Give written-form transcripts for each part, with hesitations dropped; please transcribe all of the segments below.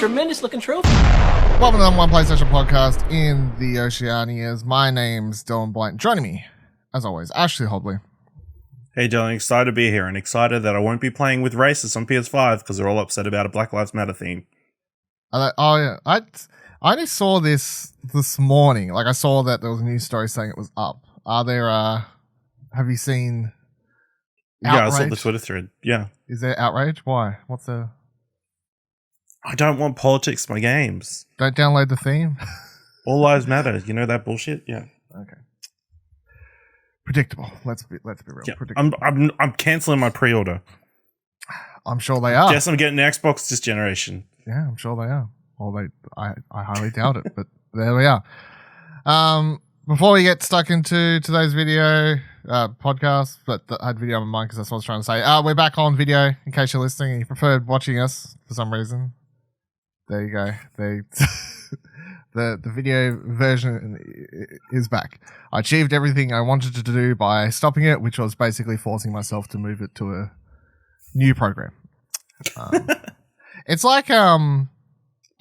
tremendous looking trophy. Welcome to the #1 PlayStation podcast in the Oceanias. My name's Dylan Blank. Joining me, as always, Ashley Hobley. Hey Dylan, excited to be here and excited that I won't be playing with racists on PS5 because they're all upset about a Black Lives Matter theme. Yeah, I only saw this morning. Like, I saw that there was a news story saying it was up. Are there, have you seen outrage? Yeah, I saw the Twitter thread. Yeah. Is there outrage? Why? What's the... I don't want politics in my games. Don't download the theme? All lives matter. You know that bullshit? Yeah. Okay. Predictable. Let's be real. Yeah. Predictable. I'm canceling my pre-order. I'm sure they are. Guess I'm getting an Xbox this generation. Yeah, I'm sure they are. Well, I highly doubt it, but there we are. Before we get stuck into today's video podcast, but I had video on my mind because that's what I was trying to say. We're back on video in case you're listening and you preferred watching us for some reason. There you go. The video version is back. I achieved everything I wanted to do by stopping it, which was basically forcing myself to move it to a new program. It's like I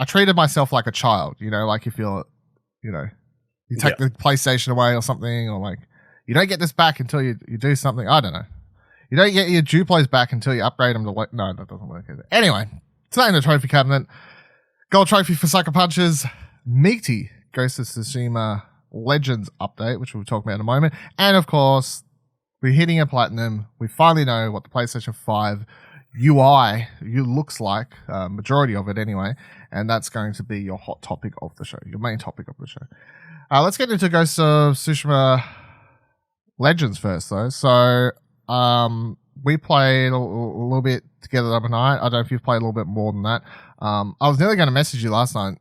treated myself like a child, you know, like if you're, you know, you take the PlayStation away or something, or like you don't get this back until you do something. I don't know. You don't get your Duplos back until you upgrade them to no, that doesn't work either. Anyway, today in the trophy cabinet, gold trophy for Sucker Punches, meaty Ghost of Tsushima Legends update, which we'll talk about in a moment, and of course, we're hitting a platinum. We finally know what the PlayStation 5 UI looks like, majority of it anyway, and that's going to be your hot topic of the show, your main topic of the show. Let's get into Ghost of Tsushima Legends first, though. So, we played a little bit together the other night. I don't know if you've played a little bit more than that. I was nearly going to message you last night.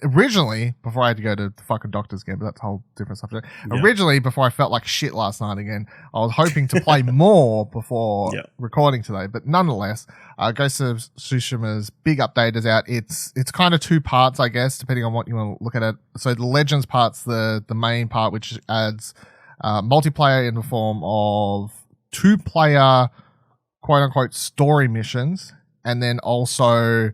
Originally, before I had to go to the fucking doctor's again, but that's a whole different subject. Yeah. Originally, before I felt like shit last night again, I was hoping to play more before recording today. But nonetheless, Ghost of Tsushima's big update is out. It's kind of two parts, I guess, depending on what you want to look at it. So the Legends part's the main part, which adds multiplayer in the form of 2-player, quote-unquote, story missions. And then also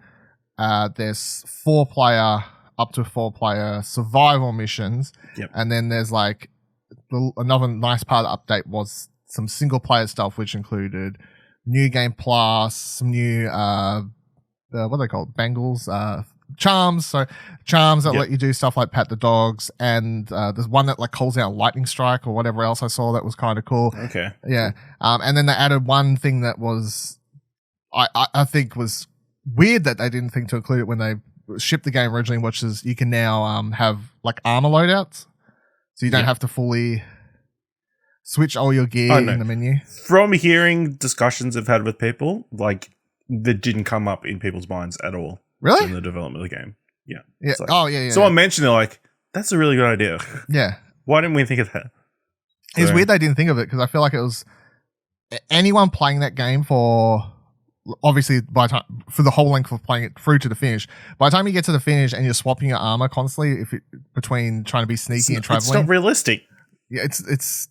there's 4-player... up to 4-player survival missions. Yep. And then there's like another nice part of the update was some single player stuff, which included new game plus, some new, what are they called? Bangles, charms. So charms that let you do stuff like pat the dogs. And there's one that like calls out lightning strike or whatever else I saw that was kind of cool. Okay. Yeah. And then they added one thing that was, I think was weird that they didn't think to include it when they shipped the game originally, which is you can now have like armor loadouts, so you don't have to fully switch all your gear in the menu. From hearing discussions I've had with people, like that didn't come up in people's minds at all. Really? In the development of the game. Yeah. Yeah. Like, someone mentioned it, like, that's a really good idea. Yeah. Why didn't we think of that? It's weird they didn't think of it because I feel like it was anyone playing that game for... Obviously, for the whole length of playing it through to the finish, by the time you get to the finish and you're swapping your armor constantly, between trying to be sneaky and traveling, it's not realistic. Yeah, it's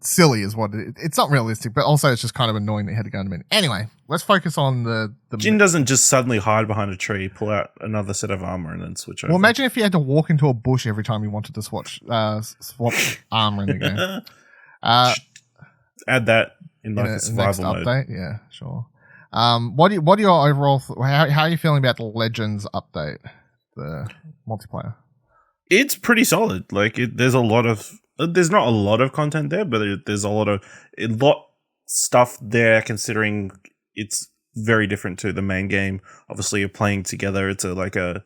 silly, is what it's not realistic, but also it's just kind of annoying that you had to go in a minute. Anyway, let's focus on the. Jin doesn't just suddenly hide behind a tree, pull out another set of armor, and then switch over. Well, imagine if you had to walk into a bush every time you wanted to swap armor in the game. Add that in like the survival mode. Update. Yeah, sure. What are your overall how are you feeling about the Legends update, the multiplayer? It's pretty solid. Like there's not a lot of content there, but there's a lot stuff there considering it's very different to the main game. Obviously, you're playing together. It's I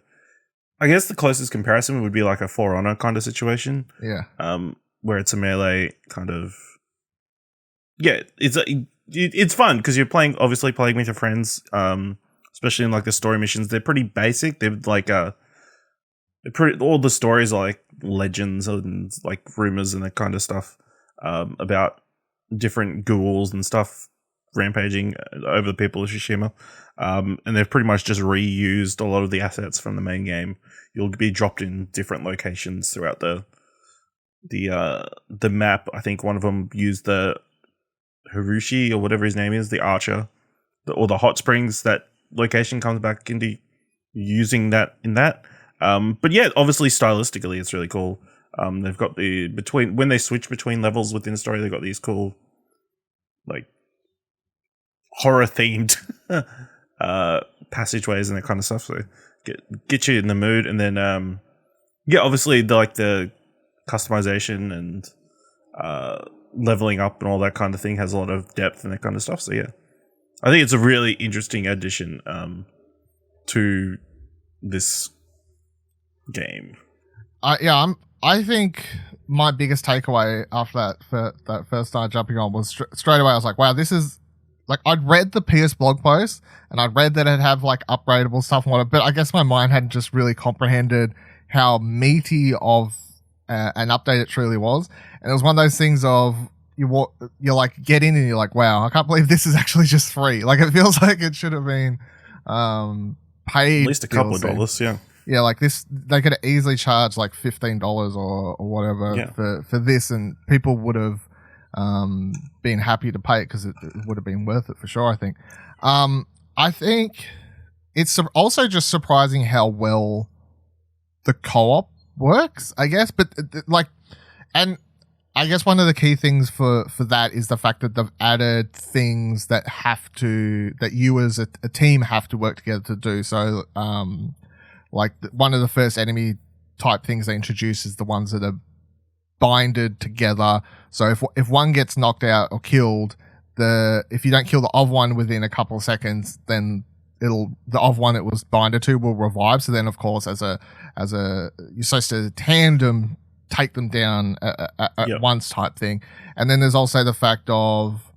guess the closest comparison would be like a For Honor kind of situation. Yeah. Where it's a melee kind of. Yeah, it's fun because you're playing with your friends, especially in like the story missions. They're pretty basic. They're like all the stories are like legends and like rumors and that kind of stuff about different ghouls and stuff rampaging over the people of Tsushima. And they've pretty much just reused a lot of the assets from the main game. You'll be dropped in different locations throughout the map. I think one of them used the Harushi or whatever his name is, the archer, or the hot springs. That location comes back into using that in that. But yeah, obviously stylistically, it's really cool. They've got when they switch between levels within the story, they've got these cool, like, horror themed passageways and that kind of stuff. So get you in the mood, and then obviously the customization and leveling up and all that kind of thing has a lot of depth and that kind of stuff. So yeah, I think it's a really interesting addition to this game. I think my biggest takeaway after that first started jumping on was straight away I was like, wow, this is like, I'd read the PS blog post and I'd read that it'd have like upgradable stuff and whatever, but I guess my mind hadn't just really comprehended how meaty of an update it truly was. And it was one of those things of you're like get in and you're like, wow, I can't believe this is actually just free. Like, it feels like it should have been paid at least a couple DLC. of dollars. Yeah, like this, they could easily charge like $15 or whatever for this, and people would have been happy to pay it because it would have been worth it for sure, I think. I think it's also just surprising how well the co-op works, I guess. But and I guess one of the key things for that is the fact that they've added things that you as a team have to work together to do. So, like one of the first enemy type things they introduce is the ones that are binded together. So if one gets knocked out or killed, if you don't kill the of one within a couple of seconds, then the of one it was binded to will revive. So then, of course, as a you're supposed to tandem take them down at once type thing. And then there's also the fact of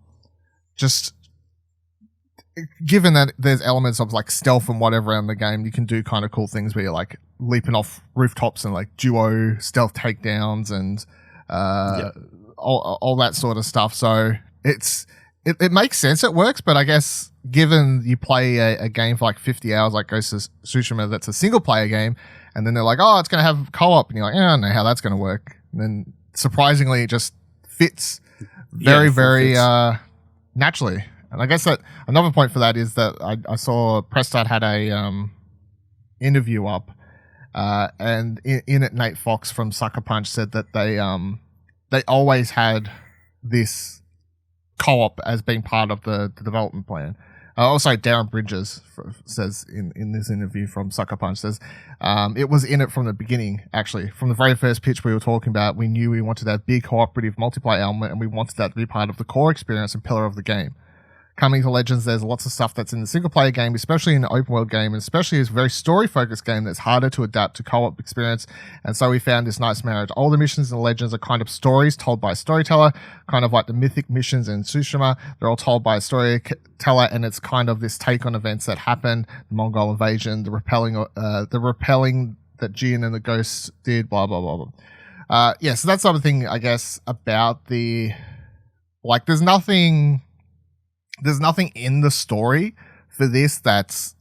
just, given that there's elements of like stealth and whatever in the game, you can do kind of cool things where you're like leaping off rooftops and like duo stealth takedowns and all that sort of stuff. So it makes sense, it works, but I guess given you play a game for like 50 hours like Ghost of Tsushima, that's a single player game, and then they're like, oh, it's going to have co-op, and you're like, I don't know how that's going to work. And then surprisingly, it just fits very naturally. And I guess that another point for that is that I saw Prestad had a interview up, and in it, Nate Fox from Sucker Punch said that they always had this co-op as being part of the development plan. Also, Darren Bridges says in this interview from Sucker Punch says it was in it from the beginning. Actually, from the very first pitch we were talking about, we knew we wanted that big cooperative multiplayer element, and we wanted that to be part of the core experience and pillar of the game. Coming to Legends, there's lots of stuff that's in the single-player game, especially in an open-world game, and especially as a very story-focused game that's harder to adapt to co-op experience. And so we found this nice marriage. All the missions in Legends are kind of stories told by a storyteller, kind of like the mythic missions in Tsushima. They're all told by a storyteller, and it's kind of this take on events that happened, the Mongol invasion, the repelling that Jin and the Ghosts did, blah, blah, blah, blah. So that's the other thing, I guess, about the... Like, there's nothing in the story for this that's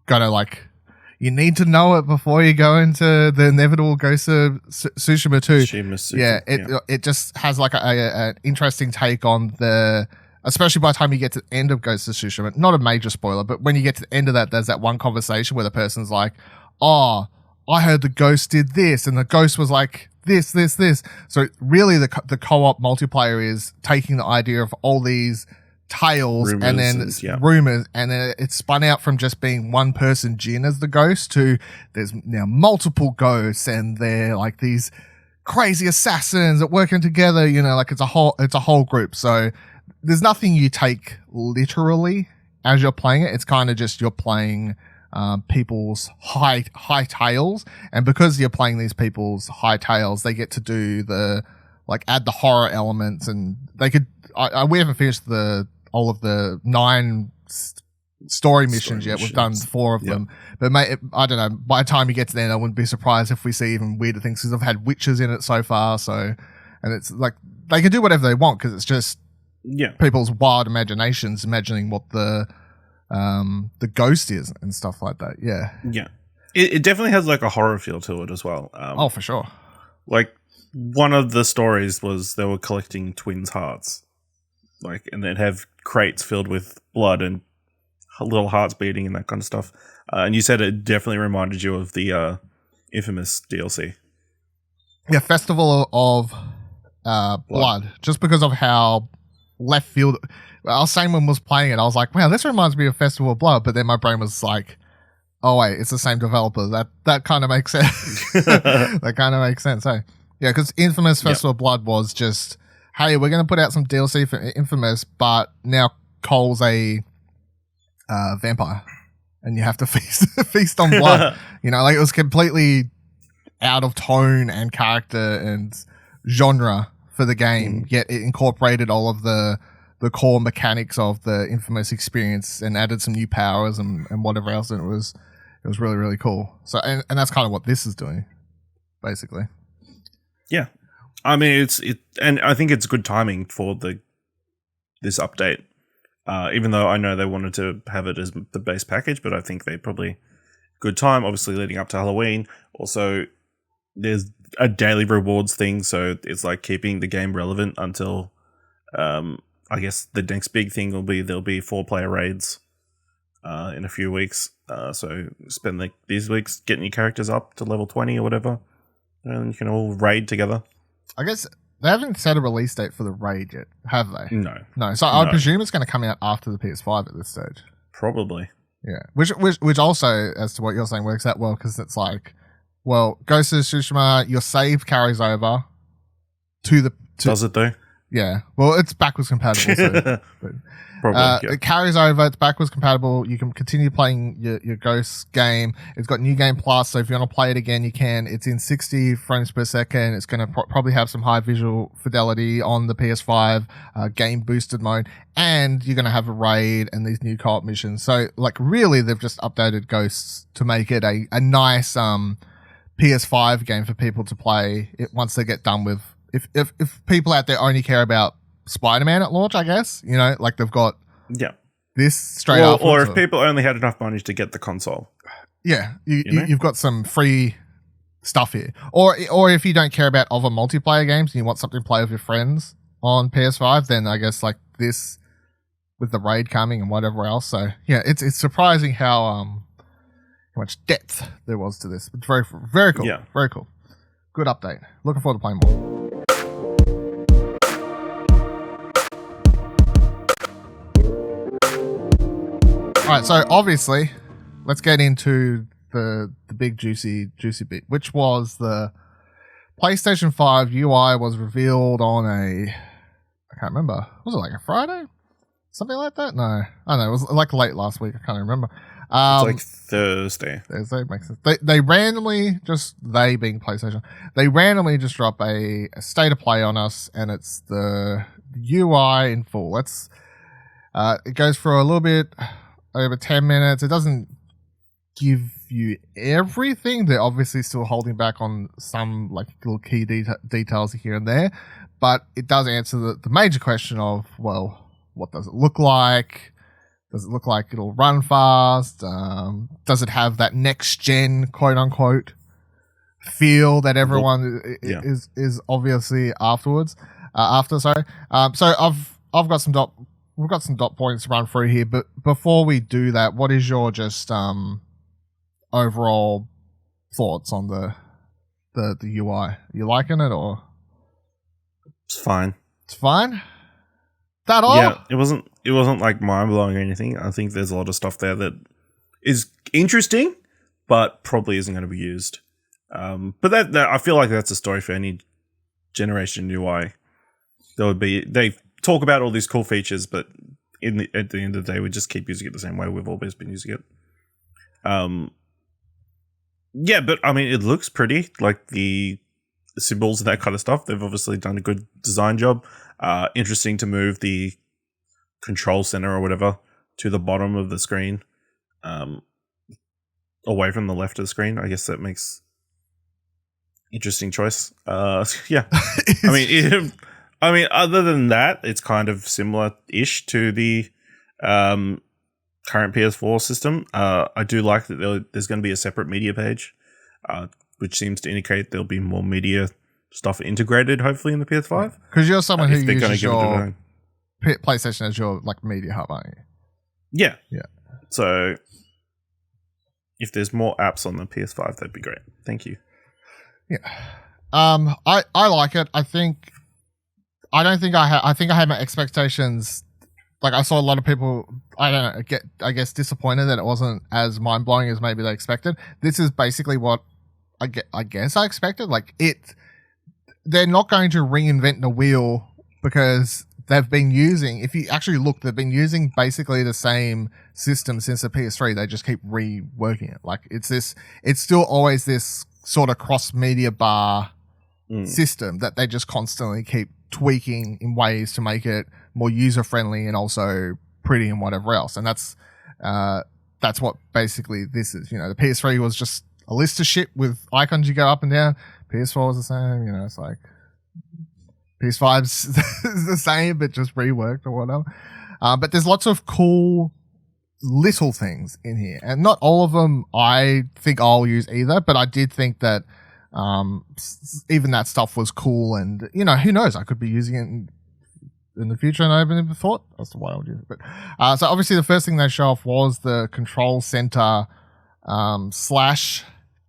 gonna, like, you need to know it before you go into the inevitable Ghost of Tsushima 2. It just has like an interesting take on especially by the time you get to the end of Ghost of Tsushima. Not a major spoiler, but when you get to the end of that, there's that one conversation where the person's like, oh, I heard the ghost did this, and the ghost was like this. So really the co-op multiplayer is taking the idea of all these tales rumors, and then it's spun out from just being one person, Jin, as the ghost, to there's now multiple ghosts, and they're like these crazy assassins that working together, like it's a whole group. So there's nothing you take literally as you're playing it. It's kind of just you're playing people's high tales, and because you're playing these people's high tales, they get to do add the horror elements, and they could we haven't finished all of the 9 story missions yet. We've done 4 of them, but I don't know, by the time you get to the end, I wouldn't be surprised if we see even weirder things, because I've had witches in it so far. So, and it's like they can do whatever they want, because it's just people's wild imaginations imagining what the ghost is and stuff like that. It definitely has like a horror feel to it as well. For sure. Like, one of the stories was they were collecting twins' hearts, and they'd have crates filled with blood and little hearts beating and that kind of stuff. And you said it definitely reminded you of the Infamous DLC. Yeah, Festival of Blood, just because of how left field. I was saying when I was playing it, I was like, wow, this reminds me of Festival of Blood, but then my brain was like, oh wait, it's the same developer. That kind of makes sense. That kind of makes sense. So yeah, because Infamous Festival of Blood was just, hey, we're going to put out some DLC for Infamous, but now Cole's a vampire, and you have to feast on blood. You know, like it was completely out of tone and character and genre for the game, yet it incorporated all of the core mechanics of the Infamous experience and added some new powers and whatever else, and it was really, really cool. So and that's kind of what this is doing, basically. Yeah. I mean and I think it's good timing for this update. Even though I know they wanted to have it as the base package, but I think they probably good time, obviously leading up to Halloween. Also, there's a daily rewards thing, so it's like keeping the game relevant until I guess the next big thing will be there'll be 4-player raids in a few weeks. So spend these weeks getting your characters up to level 20 or whatever, and you can all raid together. I guess they haven't set a release date for the raid yet, have they? No. So I presume it's going to come out after the PS5 at this stage. Probably. Yeah. Which also, as to what you're saying, works out well because it's like, well, Ghost of Tsushima, your save carries over to the. Does it though? Yeah. Well, it's backwards compatible. So, but, probably. It carries over. It's backwards compatible. You can continue playing your Ghost game. It's got New Game Plus, so if you want to play it again, you can. It's in 60 frames per second. It's going to probably have some high visual fidelity on the PS5 game boosted mode, and you're going to have a raid and these new co-op missions. So, like, really, they've just updated Ghosts to make it a nice PS5 game for people to play it once they get done with. If people out there only care about Spider-Man at launch, I guess, you know, like they've got this straight up. Or if people only had enough money to get the console. Yeah, you've got some free stuff here. Or if you don't care about other multiplayer games and you want something to play with your friends on PS5, then I guess like this with the raid coming and whatever else. So yeah, it's surprising how much depth there was to this. It's very, very cool. Yeah. Very cool. Good update. Looking forward to playing more. All right, so obviously, let's get into the big juicy bit, which was the PlayStation 5 UI was revealed on I can't remember. Was it like a Friday? Something like that? No. I don't know. It was like late last week. I can't remember. It's like Thursday. Thursday makes sense. They randomly they being PlayStation, they randomly just drop a state of play on us, and it's the UI in full. It goes for a little bit over 10 minutes. It doesn't give you everything. They're obviously still holding back on some like little key details here and there, but it does answer the major question of, well, what does it look like? Does it look like it'll run fast? Does it have that next gen quote unquote feel that everyone is obviously after? Sorry. So I've got we've got some dot points to run through here, but before we do that, what is your just overall thoughts on the UI? You liking it or? It's fine. It's fine. That all? Yeah, it wasn't like mind blowing or anything. I think there's a lot of stuff there that is interesting, but probably isn't going to be used. But that I feel like that's a story for any generation UI. They talk about all these cool features, but at the end of the day, we just keep using it the same way we've always been using it. Yeah, but I mean, it looks pretty, like the symbols and that kind of stuff. They've obviously done a good design job. Interesting to move the control center or whatever to the bottom of the screen, away from the left of the screen. I guess that makes interesting choice. Yeah, I mean, other than that, it's kind of similar-ish to the current PS4 system. I do like that there's going to be a separate media page, which seems to indicate there'll be more media stuff integrated, hopefully, in the PS5. Because you're someone who uses your PlayStation as your like media hub, aren't you? Yeah. Yeah. So if there's more apps on the PS5, that'd be great. Thank you. Yeah. I like it. I think I had my expectations. Like, I saw a lot of people, I don't know, I guess disappointed that it wasn't as mind blowing as maybe they expected. This is basically what I guess I expected. Like, they're not going to reinvent the wheel, because they've been using, if you actually look, they've been using basically the same system since the PS3. They just keep reworking it. Like, it's still always this sort of cross media bar system that they just constantly keep tweaking in ways to make it more user friendly and also pretty and whatever else. And that's what basically this is. You know, the PS3 was just a list of shit with icons you go up and down. PS4 was the same. You know, it's like PS5's the same, but just reworked or whatever. But there's lots of cool little things in here, and not all of them I think I'll use either, but I did think that even that stuff was cool, and you know, who knows, I could be using it in the future and I haven't even thought as to why I would use it. But so obviously the first thing they show off was the control center slash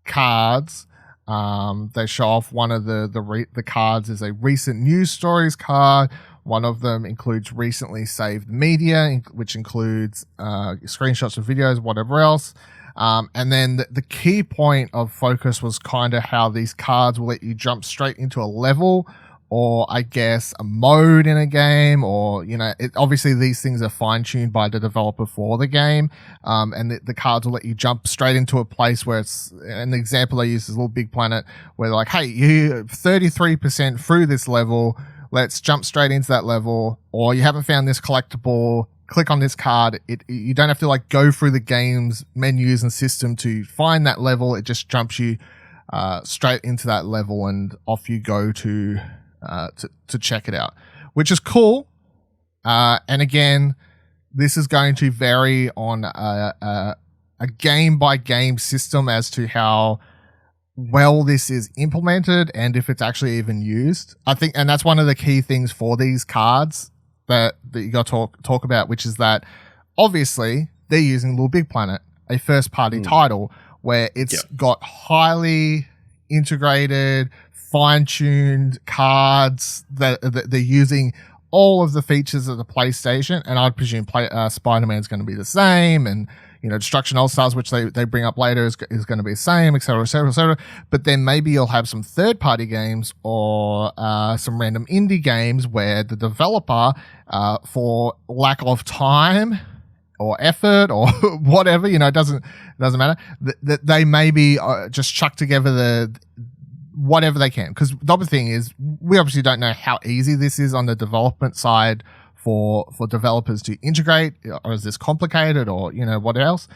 cards. They show off one of the cards is a recent news stories card. One of them includes recently saved media, which includes screenshots of videos, whatever else. And then the key point of focus was kind of how these cards will let you jump straight into a level, or I guess a mode in a game, or, you know, obviously these things are fine-tuned by the developer for the game, and the cards will let you jump straight into a place where it's, an example I use is Little Big Planet, where they're like, hey, you're 33% through this level, let's jump straight into that level, or you haven't found this collectible, click on this card. You don't have to like go through the game's menus and system to find that level, it just jumps you straight into that level and off you go to check it out, which is cool. And again, this is going to vary on a game by game system as to how well this is implemented and if it's actually even used. I think, and that's one of the key things for these cards that you got to talk about, which is that obviously they're using Little Big Planet, a first party title where it's got highly integrated, fine-tuned cards that they're using all of the features of the PlayStation, and I'd presume Spider-Man's going to be the same, and you know, Destruction All-Stars, which they bring up later, is going to be the same, etc., etc., etc. But then maybe you'll have some third-party games or some random indie games where the developer, for lack of time or effort or whatever, you know, it doesn't matter, that they maybe just chuck together the whatever they can. Because the other thing is, we obviously don't know how easy this is on the development side for developers to integrate, or is this complicated, or you know, what else.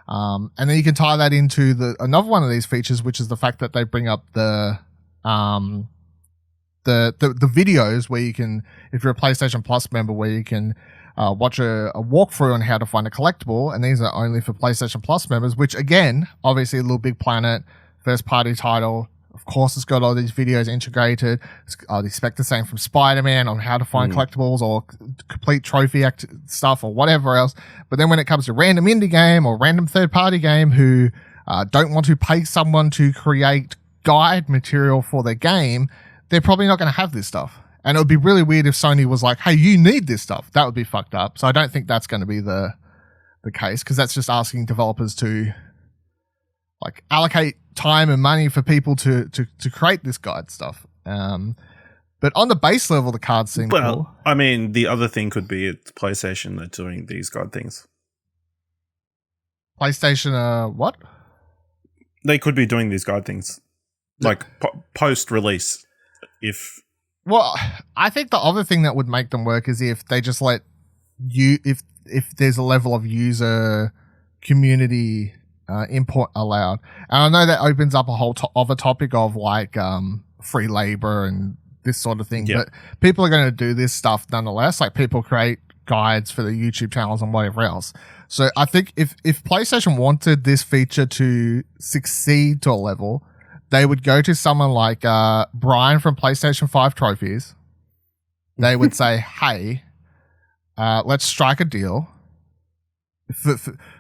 And then you can tie that into another one of these features, which is the fact that they bring up the videos where you can, if you're a PlayStation Plus member, where you can watch a walkthrough on how to find a collectible, and these are only for PlayStation Plus members, which again, obviously Little Big Planet, first party title, of course it's got all these videos integrated. I'd expect the same from Spider-Man on how to find collectibles or complete trophy stuff or whatever else. But then when it comes to random indie game or random third party game who don't want to pay someone to create guide material for their game, they're probably not going to have this stuff. And it would be really weird if Sony was like, hey, you need this stuff. That would be fucked up. So I don't think that's going to be the case, because that's just asking developers to like allocate time and money for people to create this guide stuff. But on the base level, the cards seem cool. I mean, the other thing could be it's PlayStation that's doing these guide things. PlayStation, what? They could be doing these guide things, like post-release. Well, I think the other thing that would make them work is if they just let you, if there's a level of user community input allowed. And I know that opens up a whole other topic of like free labor and this sort of thing, but people are going to do this stuff nonetheless. Like, people create guides for the YouTube channels and whatever else. So I think if PlayStation wanted this feature to succeed to a level, they would go to someone like Brian from PlayStation 5 Trophies. They would say, hey, let's strike a deal.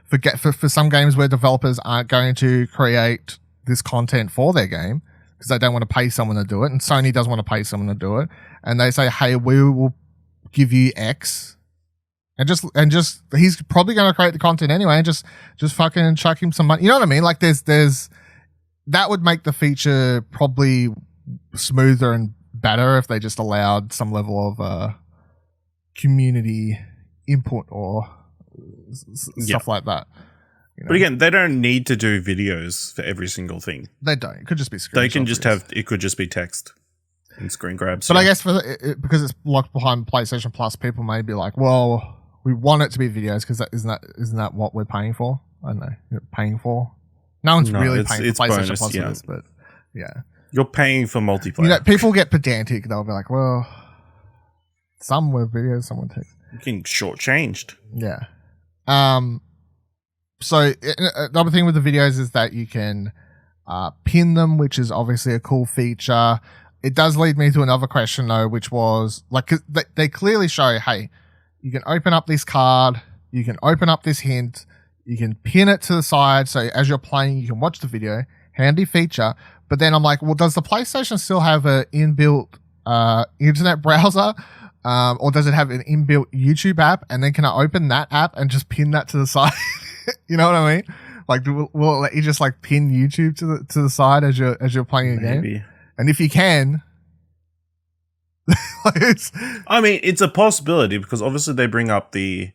for some games where developers aren't going to create this content for their game because they don't want to pay someone to do it, and Sony doesn't want to pay someone to do it, and they say, hey, we will give you X, and just he's probably going to create the content anyway, and just fucking chuck him some money. You know what I mean? Like there's that would make the feature probably smoother and better if they just allowed some level of community input or stuff like that. You know? But again, they don't need to do videos for every single thing. They don't. It could just be screenshots. They can just it could just be text and screen grabs. But I guess because it's locked behind PlayStation Plus, people may be like, well, we want it to be videos because isn't that what we're paying for? I don't know. You're paying for? No one's really paying for PlayStation bonus, Plus for this, but yeah. You're paying for multiplayer. You know, people get pedantic. They'll be like, well, some were videos, some were text. You're getting shortchanged. Yeah. So the other thing with the videos is that you can pin them, which is obviously a cool feature. It does lead me to another question though, which was like, 'cause they clearly show, hey, you can open up this card, you can open up this hint, you can pin it to the side. So as you're playing, you can watch the video. Handy feature. But then I'm like, well, does the PlayStation still have an inbuilt internet browser? Or does it have an inbuilt YouTube app? And then can I open that app and just pin that to the side? You know what I mean? Like, will it let you just like pin YouTube to the side as you're playing a game? And if you can, I mean, it's a possibility because obviously they bring up the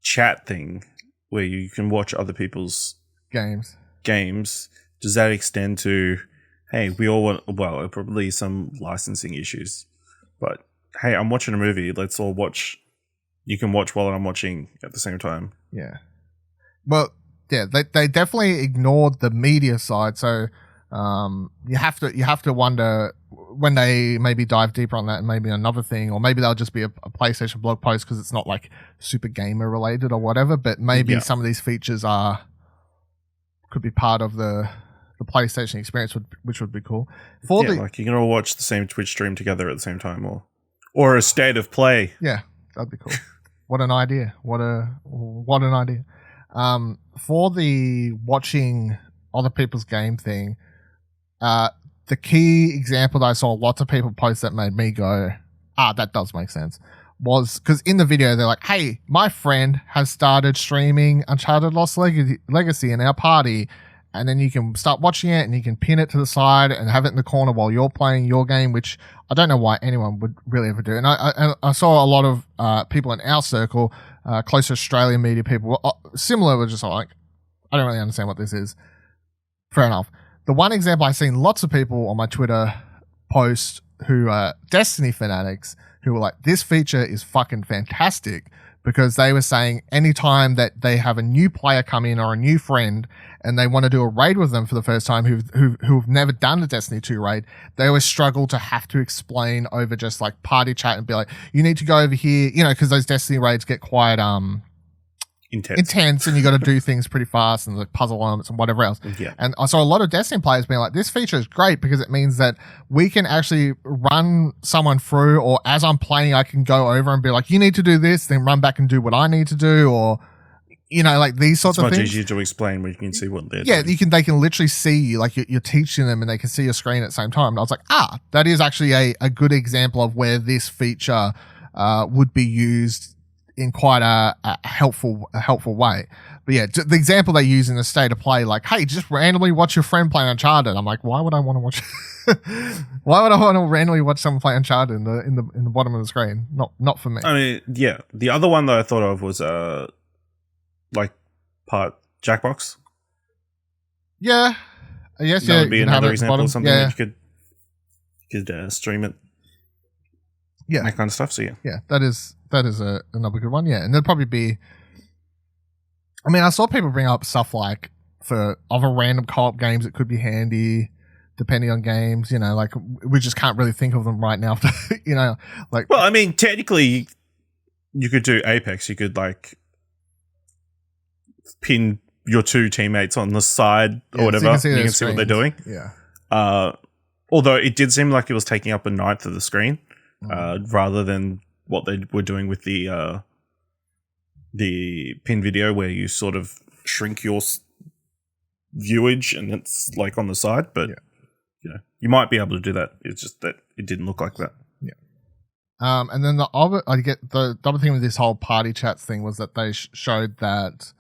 chat thing where you can watch other people's games. Does that extend to, hey, we all want, well, probably some licensing issues, but hey, I'm watching a movie. Let's all watch. You can watch while I'm watching at the same time. Yeah. Well, yeah, they definitely ignored the media side. So you have to wonder when they maybe dive deeper on that and maybe another thing, or maybe they'll just be a PlayStation blog post because it's not like super gamer related or whatever. But maybe some of these features could be part of the PlayStation experience, which would be cool. Like you can all watch the same Twitch stream together at the same time, or a state of play. Yeah, that'd be cool. What an idea! What an idea! For the watching other people's game thing, the key example that I saw lots of people post that made me go, that does make sense, was because in the video they're like, hey, my friend has started streaming Uncharted Lost Legacy in our party, and then you can start watching it and you can pin it to the side and have it in the corner while you're playing your game, which I don't know why anyone would really ever do. And I saw a lot of people in our circle, close to Australian media people, similar, were just like, I don't really understand what this is. Fair enough. The one example I've seen lots of people on my Twitter post who are Destiny fanatics who were like, this feature is fucking fantastic, because they were saying anytime that they have a new player come in or a new friend and they want to do a raid with them for the first time who've never done a Destiny 2 raid, they always struggle to have to explain over just like party chat and be like, you need to go over here, you know, because those Destiny raids get quite intense and you got to do things pretty fast and the puzzle elements and whatever else. Yeah. And I saw a lot of Destiny players being like, this feature is great because it means that we can actually run someone through, or as I'm playing, I can go over and be like, you need to do this, then run back and do what I need to do, or, you know, like these sorts of things. It's much easier to explain when you can see what they're doing. Yeah, they can literally see you, like you're teaching them and they can see your screen at the same time. And I was like, that is actually a good example of where this feature would be used in quite a helpful way. But yeah, the example they use in the state of play, like, hey, just randomly watch your friend play Uncharted. I'm like, why would I want to watch? Why would I want to randomly watch someone play Uncharted in the bottom of the screen? Not for me. I mean, yeah. The other one that I thought of was like part Jackbox. Yeah. Yes. That would be another example of something that you could stream it. Yeah, that kind of stuff. So yeah, that is another good one. Yeah, and there'd probably be. I mean, I saw people bring up stuff like for other random co-op games. It could be handy, depending on games. You know, like we just can't really think of them right now. You know, like. Well, I mean, technically, you could do Apex. You could like pin your two teammates on the side or whatever. So you can see what they're doing. Yeah. Although it did seem like it was taking up a ninth of the screen. Rather than what they were doing with the the pin video where you sort of shrink your viewage and it's like on the side, but you might be able to do that. It's just that it didn't look like that. And then the other thing with this whole party chats thing was that they showed that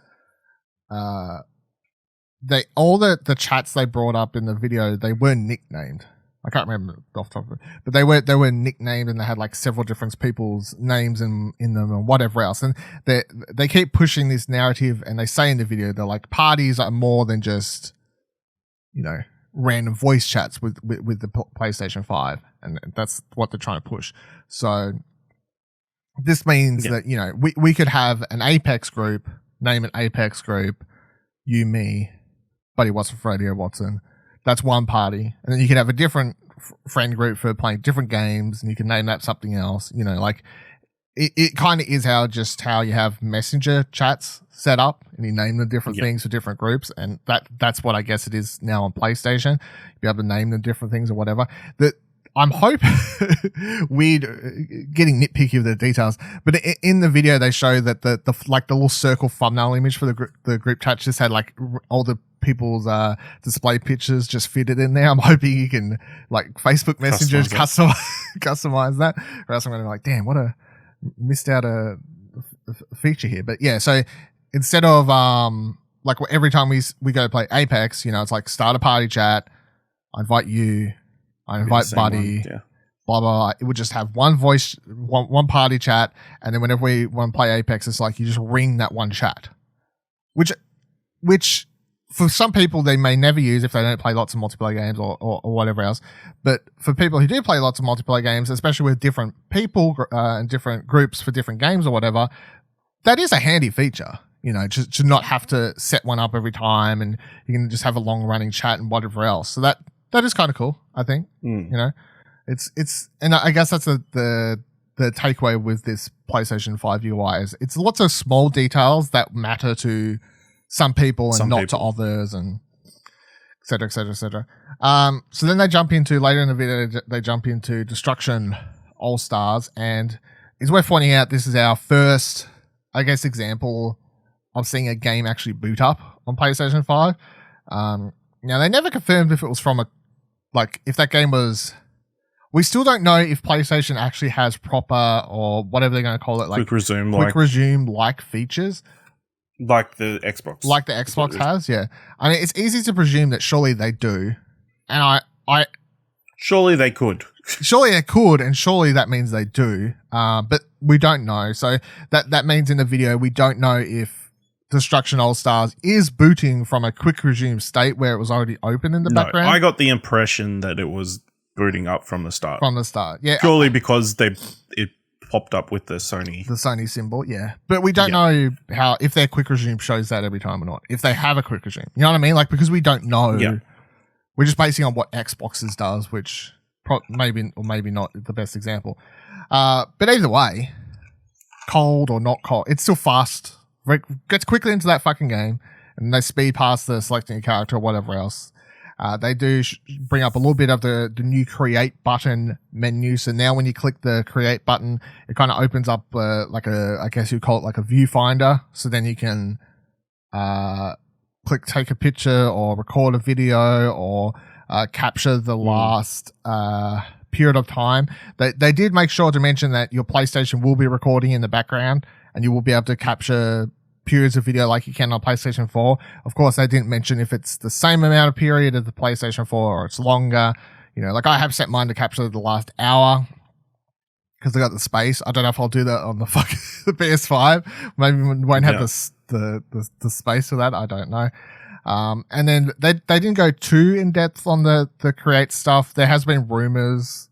all the chats they brought up in the video, they were nicknamed. I can't remember off the top of it, but they were nicknamed and they had like several different people's names in them and whatever else. And they keep pushing this narrative, and they say in the video they're like, parties are more than just, random voice chats with the PlayStation 5, and that's what they're trying to push. So this means that we could have an Apex group, name an Apex group, you, me, Buddy Watson, Radio Watson. That's one party, and then you can have a different friend group for playing different games, and you can name that something else. Like it kind of is how you have messenger chats set up, and you name the different things for different groups, and that's what I guess it is now on PlayStation. You'll be able to name them different things or whatever. That I'm hoping weird, getting nitpicky with the details, but in the video they show that the little circle thumbnail image for the group chat just had like all the people's display pictures just fitted in there. I'm hoping you can like Facebook Messengers customize that, or else I'm going to be like, damn, what a missed out a feature here. But yeah, so instead of like every time we go play Apex, it's like start a party chat, I invite you, I invite Buddy, blah, blah, blah. It would just have one voice, one party chat, and then whenever we want to play Apex, it's like you just ring that one chat, which for some people they may never use if they don't play lots of multiplayer games or whatever else. But for people who do play lots of multiplayer games, especially with different people and different groups for different games or whatever, that is a handy feature. Just to not have to set one up every time, and you can just have a long running chat and whatever else. So that is kind of cool, I think. It's and I guess that's the takeaway with this PlayStation 5 UI is it's lots of small details that matter to some people and not to others, and et cetera, et cetera, et cetera. So then later in the video, they jump into Destruction All-Stars, and it's worth pointing out this is our first, I guess, example of seeing a game actually boot up on PlayStation 5. Now, they never confirmed if it was from if that game was... We still don't know if PlayStation actually has proper, or whatever they're going to call it, like quick resume-like features. Like the Xbox. Like the Xbox has, yeah. I mean, it's easy to presume that surely they do. And I surely they could. Surely they could, and surely that means they do. But we don't know. So that means in the video, we don't know if Destruction All-Stars is booting from a quick resume state where it was already open in the background. I got the impression that it was booting up from the start. From the start, yeah. Purely because it popped up with the Sony symbol, yeah. But we don't know if their quick resume shows that every time or not. If they have a quick resume, you know what I mean? Like, because we don't know. Yeah. We're just basing on what Xbox's does, which maybe not the best example. But either way, cold or not cold, it's still fast. Gets quickly into that fucking game, and they speed past the selecting a character or whatever else. They do bring up a little bit of the new create button menu. So now when you click the create button, it kind of opens up I guess you call it like a viewfinder. So then you can take a picture or record a video or capture the last period of time. They did make sure to mention that your PlayStation will be recording in the background, and you will be able to capture periods of video like you can on PlayStation 4. Of course, they didn't mention if it's the same amount of period of the PlayStation 4 or it's longer. Like I have set mine to capture the last hour because I got the space. I don't know if I'll do that on the PS5. Maybe we won't have the space for that. I don't know. And then they didn't go too in depth on the create stuff. There has been rumors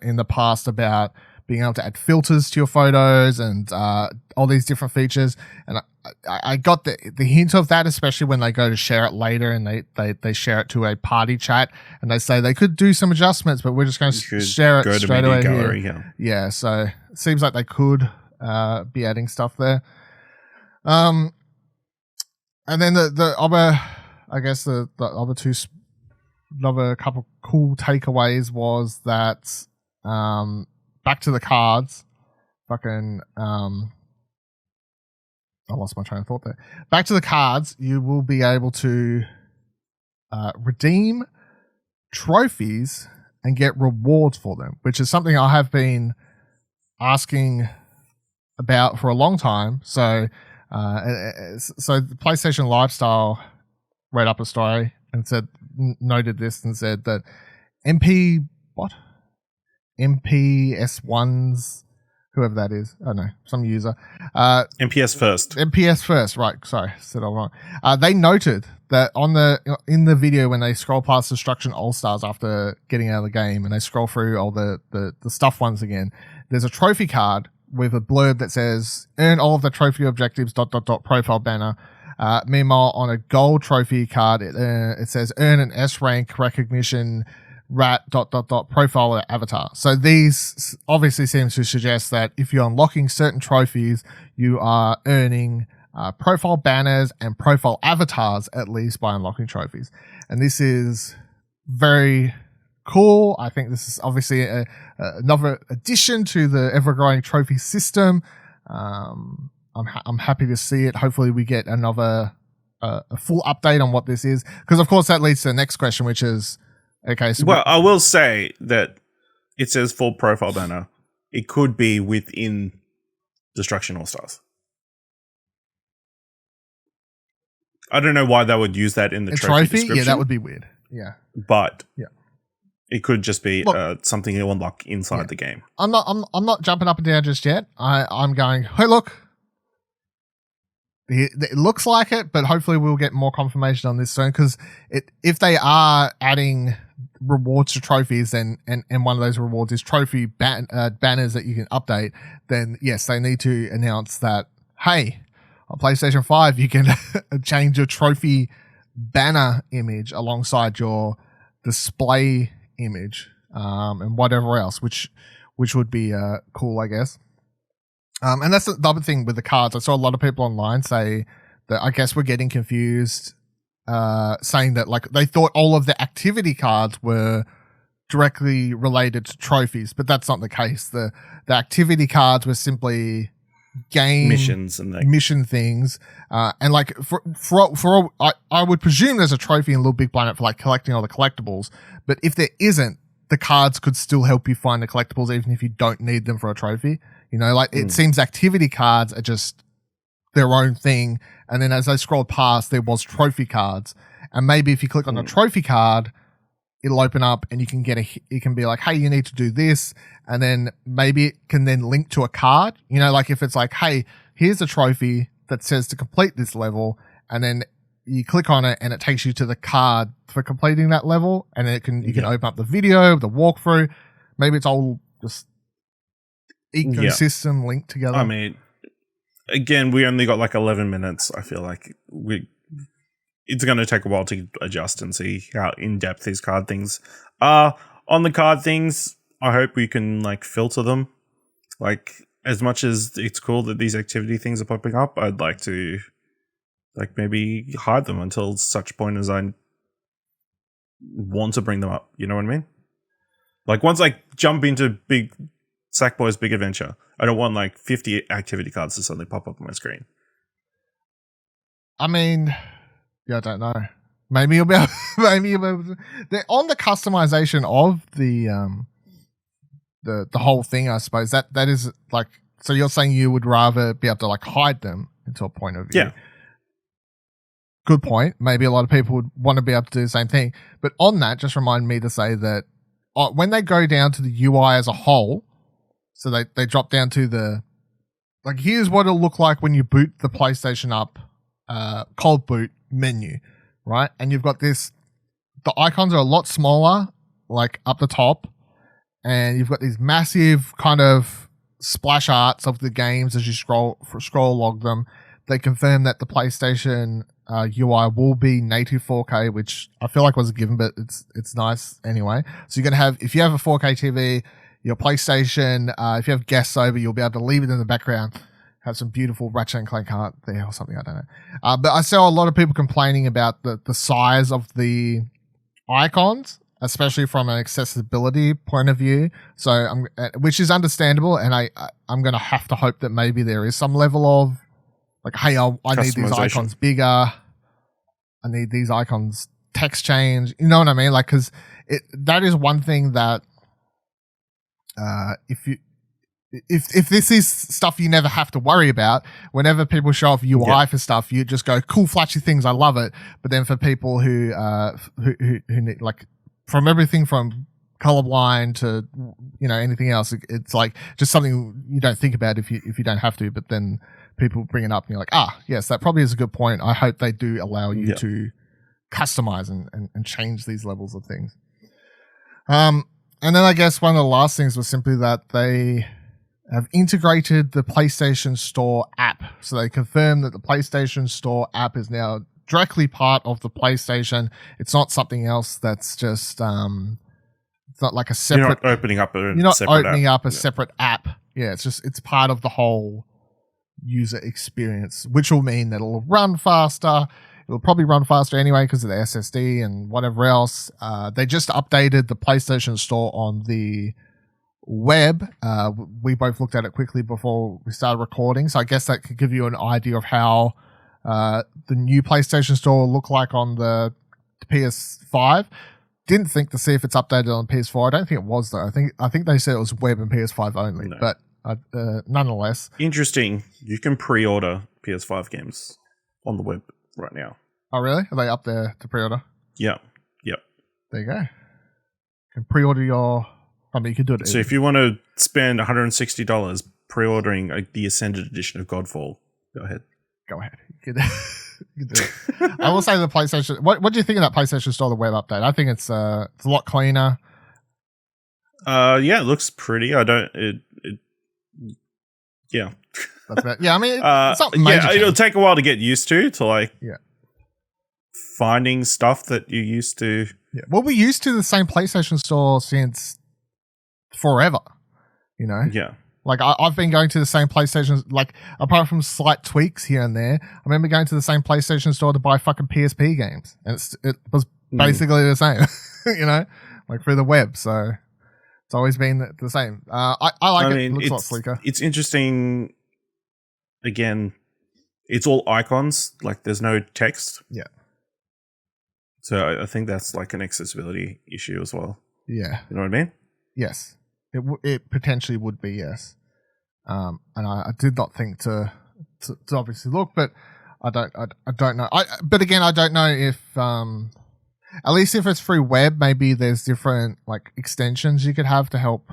in the past about being able to add filters to your photos and all these different features. And I got the hint of that, especially when they go to share it later and they share it to a party chat and they say they could do some adjustments, but we're just going to share it straight away gallery, here. Yeah, so it seems like they could be adding stuff there. And then the other, I guess the other another couple cool takeaways was that back to the cards, fucking I lost my train of thought there. Back to the cards, you will be able to redeem trophies and get rewards for them, which is something I have been asking about for a long time. So the PlayStation Lifestyle read up a story and noted this and said that MPS1's, whoever that is, I don't know, some user. MPS first, right? Sorry, said all wrong. They noted that in the video when they scroll past Destruction All Stars after getting out of the game and they scroll through all the stuff once again, there's a trophy card with a blurb that says earn all of the trophy objectives ... profile banner. Meanwhile, on a gold trophy card, it says earn an S rank recognition rat ... profile avatar. So these obviously seems to suggest that if you're unlocking certain trophies, you are earning profile banners and profile avatars at least by unlocking trophies. And this is very cool. I think this is obviously another addition to the ever-growing trophy system. I'm happy to see it. Hopefully we get another a full update on what this is, because of course that leads to the next question, which is, okay, so I will say that it says full profile banner. It could be within Destruction All Stars. I don't know why they would use that in the trophy description. Yeah, that would be weird. Yeah, but yeah, it could just be something you unlock inside the game. I'm not jumping up and down just yet. I'm going, hey, look. It looks like it, but hopefully we'll get more confirmation on this soon, because if they are adding rewards to trophies, and one of those rewards is trophy banners that you can update, then yes, they need to announce that, hey, on PlayStation 5 you can change your trophy banner image alongside your display image, and whatever else, which would be cool, I guess. And that's the other thing with the cards. I saw a lot of people online say that I guess we're getting confused, saying that like they thought all of the activity cards were directly related to trophies, but that's not the case. The activity cards were simply game missions and mission things, and like I would presume there's a trophy in Little Big Planet for like collecting all the collectibles, but if there isn't, the cards could still help you find the collectibles even if you don't need them for a trophy. You know, like it seems activity cards are just their own thing. And then as I scrolled past, there was trophy cards. And maybe if you click on the trophy card, it'll open up and you can it can be like, hey, you need to do this. And then maybe it can then link to a card. You know, like if it's like, hey, here's a trophy that says to complete this level. And then you click on it and it takes you to the card for completing that level. And then you can open up the video, the walkthrough. Maybe it's all just ecosystem linked together. I mean, again, we only got like 11 minutes. I feel like it's going to take a while to adjust and see how in-depth these card things are. On the card things, I hope we can like filter them. Like, as much as it's cool that these activity things are popping up, I'd like to like maybe hide them until such point as I want to bring them up. You know what I mean? Like once I jump into Sackboy's Big Adventure, I don't want like 50 activity cards to suddenly pop up on my screen. I mean, yeah, I don't know. Maybe you'll be able to. On the customization of the whole thing, I suppose that is like, so you're saying you would rather be able to like hide them into a point of view. Yeah. Good point. Maybe a lot of people would want to be able to do the same thing. But on that, just remind me to say that when they go down to the UI as a whole, so they drop down to the, like, here's what it'll look like when you boot the PlayStation up, cold boot menu, right? And you've got the icons are a lot smaller, like up the top, and you've got these massive kind of splash arts of the games as you scroll log them. They confirm that the PlayStation UI will be native 4K, which I feel like was a given, but it's nice anyway. So you're gonna have, if you have a 4K TV, your PlayStation, if you have guests over, you'll be able to leave it in the background, have some beautiful Ratchet and Clank art there or something, I don't know. But I saw a lot of people complaining about the size of the icons, especially from an accessibility point of view. So which is understandable, and I'm going to have to hope that maybe there is some level of like, hey, I need these icons bigger. I need these icons text change. You know what I mean? Like, because that is one thing that if this is stuff you never have to worry about, whenever people show off UI for stuff, you just go, cool, flashy things, I love it. But then for people who need, like, from everything from colorblind to, you know, anything else, it's like just something you don't think about if you don't have to, but then people bring it up and you're like, yes, that probably is a good point. I hope they do allow you to customize and change these levels of things. And then I guess one of the last things was simply that they have integrated the PlayStation Store app. So they confirmed that the PlayStation Store app is now directly part of the PlayStation. It's not something else that's just it's not like a separate. You're not opening up a separate app. Yeah, it's part of the whole user experience, which will mean that it'll run faster. It'll probably run faster anyway because of the SSD and whatever else. They just updated the PlayStation Store on the web. We both looked at it quickly before we started recording, so I guess that could give you an idea of how the new PlayStation Store will look like on the PS5. Didn't think to see if it's updated on PS4. I don't think it was though. I think they said it was web and PS5 only, but nonetheless. Interesting. You can pre-order PS5 games on the web right now. Oh really? Are they up there to pre-order? Yeah. Yep. There you go. You can pre-order your. I mean, you can do it. So if you want to spend $160 pre-ordering the Ascended edition of Godfall, go ahead. Go ahead. You can do it. I will say the PlayStation. What do you think of that PlayStation Store, the web update? I think it's a lot cleaner. Yeah, it looks pretty. I don't. Yeah. That's about, yeah, I mean, it's not major. Yeah, it'll take a while to get used to like. Yeah. Finding stuff that you used to. Yeah. Well, we're used to the same PlayStation Store since forever. You know. Yeah. Like I've been going to the same PlayStation, like apart from slight tweaks here and there. I remember going to the same PlayStation Store to buy fucking PSP games, and it was basically the same, you know, like through the web. So it's always been the same. I like it. It looks a lot sleeker. It's interesting. Again, it's all icons. Like there's no text. Yeah. So I think that's like an accessibility issue as well. Yeah. You know what I mean? Yes. It potentially would be, yes. And I did not think to obviously look, but I don't know. But again, I don't know if at least if it's through web, maybe there's different like extensions you could have to help.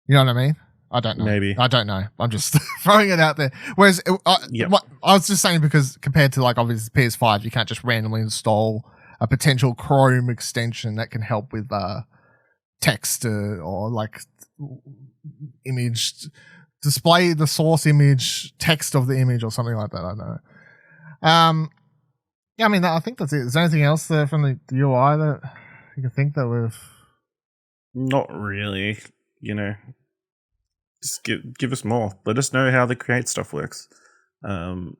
You know what I mean? I don't know. Maybe. I don't know. I'm just throwing it out there. Whereas I was just saying because compared to like obviously PS5, you can't just randomly install a potential Chrome extension that can help with text or like image display the source image text of the image or something like that. I don't know. Yeah, I mean, I think that's it. Is there anything else there from the UI that you can think that we've not really, you know, just give us more. Let us know how the create stuff works. That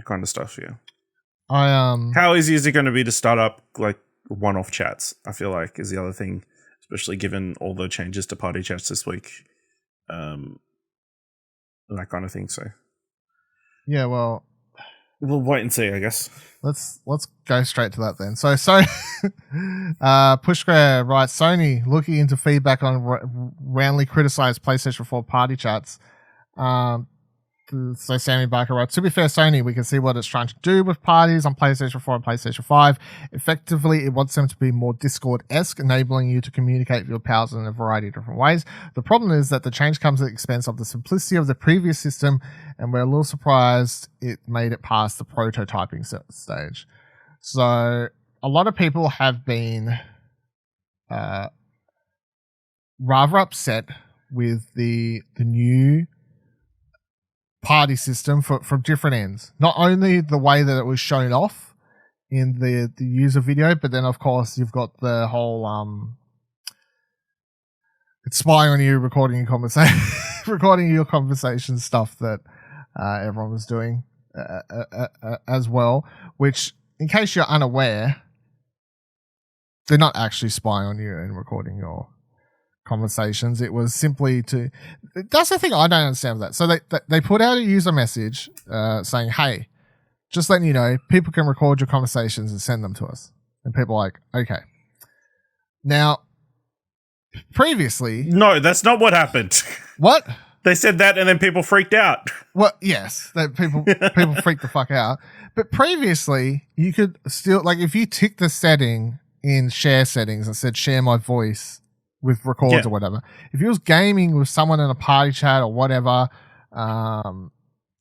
kind of stuff, yeah. How easy is it going to be to start up like one-off chats? I feel like is the other thing, especially given all the changes to party chats this week, that kind of thing. So, yeah, well, we'll wait and see, I guess. Let's go straight to that then. So Push Square writes, Sony looking into feedback on roundly criticized PlayStation 4 party chats. So Sammy Barker writes, to be fair, Sony, we can see what it's trying to do with parties on PlayStation 4 and PlayStation 5. Effectively, it wants them to be more Discord-esque, enabling you to communicate with your pals in a variety of different ways. The problem is that the change comes at the expense of the simplicity of the previous system, and we're a little surprised it made it past the prototyping stage. So a lot of people have been rather upset with the new party system from different ends. Not only the way that it was shown off in the user video, but then of course you've got the whole it's spying on you, recording your conversation, recording your conversation stuff that everyone was doing as well. Which, in case you're unaware, they're not actually spying on you and recording your conversations. It was simply to. That's the thing I don't understand with that. So they put out a user message saying, "Hey, just letting you know, people can record your conversations and send them to us." And people are like, "Okay." Now, previously, no, that's not what happened. What? They said that, and then people freaked out. Well, yes, that people freaked the fuck out. But previously, you could still, like, if you tick the setting in share settings and said share my voice with records or whatever, if you was gaming with someone in a party chat or whatever,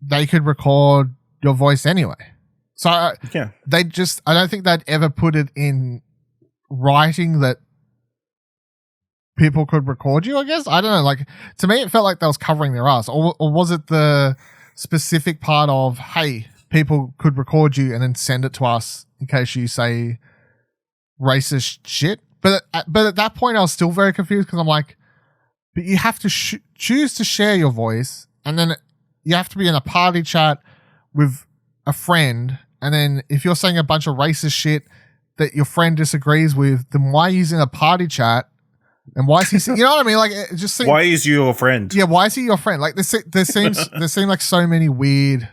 they could record your voice anyway. So I don't think they'd ever put it in writing that people could record you, I guess. I don't know. Like, to me, it felt like they was covering their ass. Or was it the specific part of, hey, people could record you and then send it to us in case you say racist shit? But at that point, I was still very confused because I'm like, but you have to choose to share your voice, and then you have to be in a party chat with a friend, and then if you're saying a bunch of racist shit that your friend disagrees with, then why are you using a party chat? And why is he? You know what I mean? Like, it just seems. Why is you your friend? Yeah, why is he your friend? Like, there seem like so many weird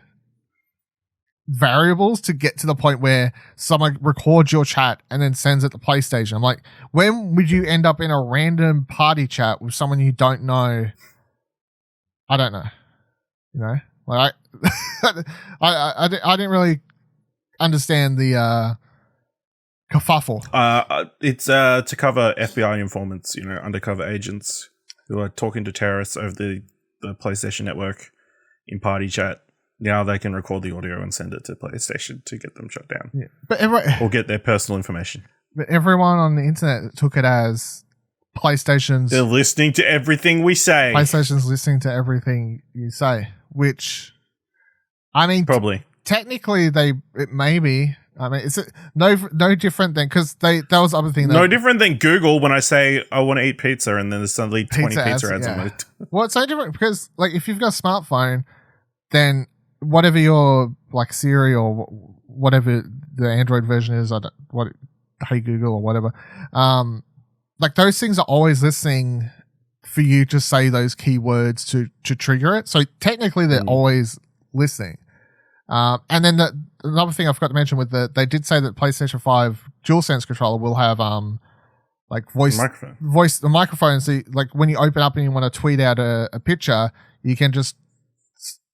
variables to get to the point where someone records your chat and then sends it to PlayStation. I'm like, when would you end up in a random party chat with someone you don't know? I don't know. You know, like I didn't really understand the kerfuffle. It's to cover FBI informants, you know, undercover agents who are talking to terrorists over the PlayStation network in party chat. Now they can record the audio and send it to PlayStation to get them shut down. Yeah. Or get their personal information. But everyone on the internet took it as PlayStation's... They're listening to everything we say. PlayStation's listening to everything you say, which, I mean... Probably. Technically, it may be... I mean, it's no different than, because that was the other thing. No different than Google when I say I want to eat pizza and then there's suddenly 20 pizza ads on it. Well, it's so different because, like, if you've got a smartphone, then whatever your, like, Siri or whatever the Android version is, Hey Google or whatever, like, those things are always listening for you to say those keywords to trigger it. So technically, they're always listening. And then another thing I forgot to mention they did say that PlayStation 5 DualSense controller will have like the microphone. So like when you open up and you want to tweet out a picture, you can just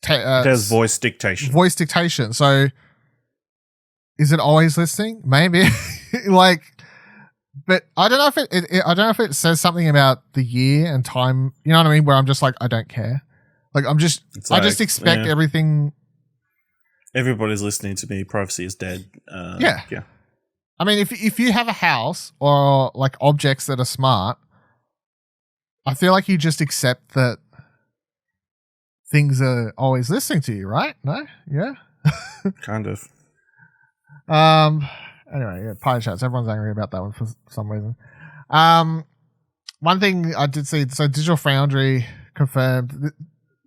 it has voice dictation. So is it always listening? Maybe. Like, but I don't know if I don't know if it says something about the year and time. You know what I mean? Where I'm just like, I don't care. Like, I just expect everything. Everybody's listening to me. Privacy is dead. Yeah. I mean, if you have a house or like objects that are smart, I feel like you just accept that things are always listening to you, right? No? Yeah. Kind of. Anyway, yeah, pie chats. Everyone's angry about that one for some reason. One thing I did see. So Digital Foundry confirmed.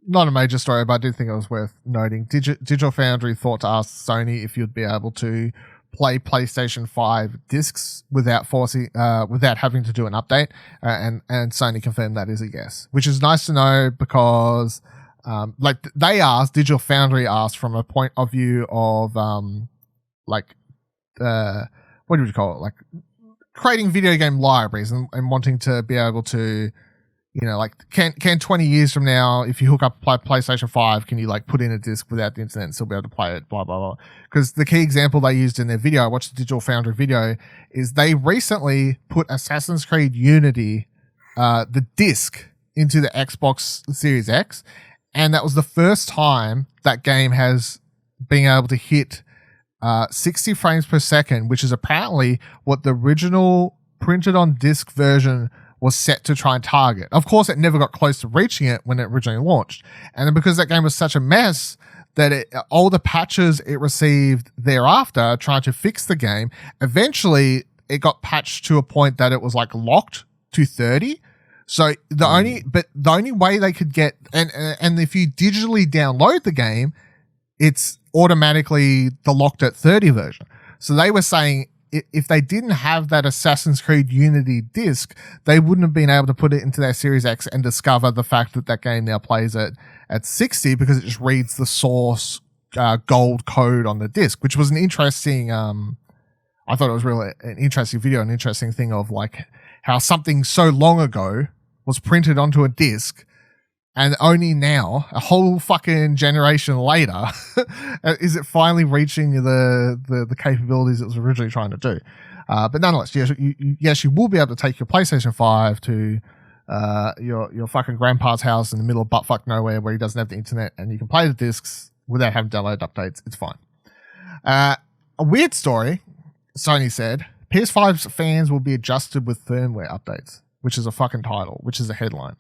Not a major story, but I did think it was worth noting. Digital Foundry thought to ask Sony if you'd be able to play PlayStation 5 discs without having to do an update, and Sony confirmed that is a yes, which is nice to know because, like Digital Foundry asked from a point of view of, what do you call it, like creating video game libraries and wanting to be able to. You know, like, can 20 years from now, if you hook up PlayStation 5, can you, like, put in a disc without the internet and still be able to play it, blah, blah, blah. Because the key example they used in their video, I watched the Digital Foundry video, is they recently put Assassin's Creed Unity, the disc, into the Xbox Series X, and that was the first time that game has been able to hit 60 frames per second, which is apparently what the original printed on disc version was set to try and target. Of course, it never got close to reaching it when it originally launched. And then because that game was such a mess that all the patches it received thereafter trying to fix the game, eventually it got patched to a point that it was like locked to 30. So the only way they could get, and if you digitally download the game, it's automatically the locked at 30 version. So they were saying if they didn't have that Assassin's Creed Unity disc, they wouldn't have been able to put it into their Series X and discover the fact that that game now plays at 60 because it just reads the source gold code on the disc, which was an interesting. I thought it was really an interesting video, an interesting thing of like how something so long ago was printed onto a disc. And only now, a whole fucking generation later, is it finally reaching the capabilities it was originally trying to do. But nonetheless, yes, you will be able to take your PlayStation 5 to your fucking grandpa's house in the middle of buttfuck nowhere where he doesn't have the internet, and you can play the discs without having to download updates. It's fine. A weird story, Sony said, PS5's fans will be adjusted with firmware updates, which is a fucking title, which is a headline.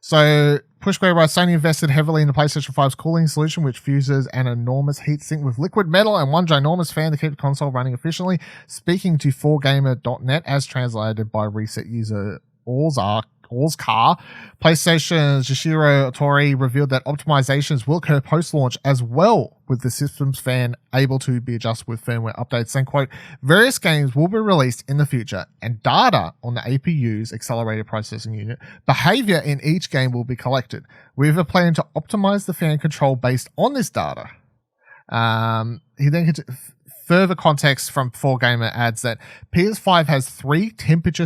So, Pushware writes, Sony invested heavily in the PlayStation 5's cooling solution, which fuses an enormous heatsink with liquid metal and one ginormous fan to keep the console running efficiently. Speaking to 4gamer.net, as translated by Reset user Allscar, PlayStation's Yoshiro Otori revealed that optimizations will occur post-launch as well, with the system's fan able to be adjusted with firmware updates, saying, quote, various games will be released in the future and data on the APU's accelerated processing unit, behavior in each game will be collected. We have a plan to optimize the fan control based on this data. He then further context from 4Gamer adds that PS5 has three temperature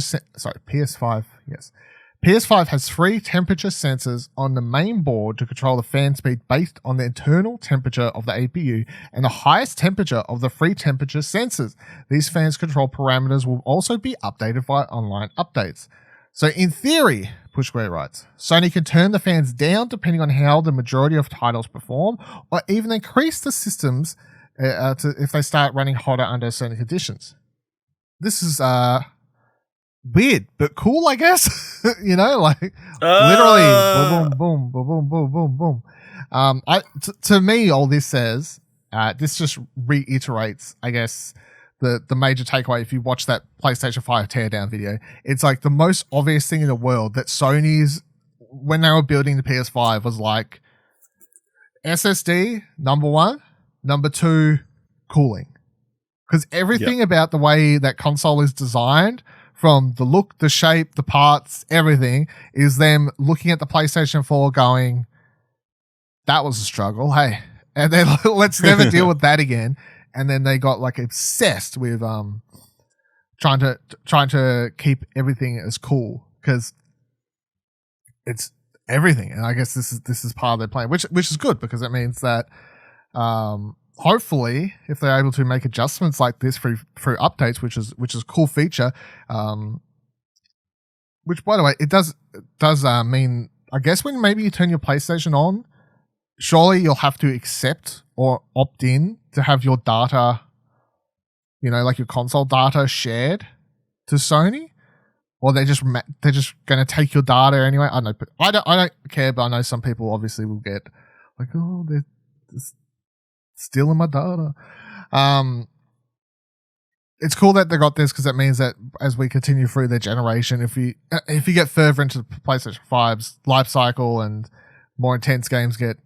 PS5 has three temperature sensors on the main board to control the fan speed based on the internal temperature of the APU and the highest temperature of the three temperature sensors. These fans control parameters will also be updated via online updates. So in theory, Pushware writes, Sony can turn the fans down depending on how the majority of titles perform, or even increase the systems if they start running hotter under certain conditions. This is weird but cool, I guess. You know, like literally boom, boom, boom, boom, boom, boom, boom. To me, all this says, this just reiterates, I guess, the major takeaway. If you watch that PlayStation 5 teardown video, it's like the most obvious thing in the world that Sony's, when they were building the PS5, was like SSD, number one, number two, cooling. Because everything about the way that console is designed, from the look, the shape, the parts, everything, is them looking at the PlayStation 4 going, that was a struggle, hey. And then let's never deal with that again. And then they got like obsessed with trying to keep everything as cool, because it's everything. And I guess this is part of their plan, which is good, because it means that hopefully, if they're able to make adjustments like this through updates, which is a cool feature, which, by the way, it does mean, I guess, when maybe you turn your PlayStation on, surely you'll have to accept or opt in to have your data, you know, like your console data shared to Sony, or they're just going to take your data anyway. I don't know, but I don't care. But I know some people obviously will get like, oh, they're stealing my data. It's cool that they got this, because it means that as we continue through their generation, if you get further into the PlayStation 5's life cycle and more intense games get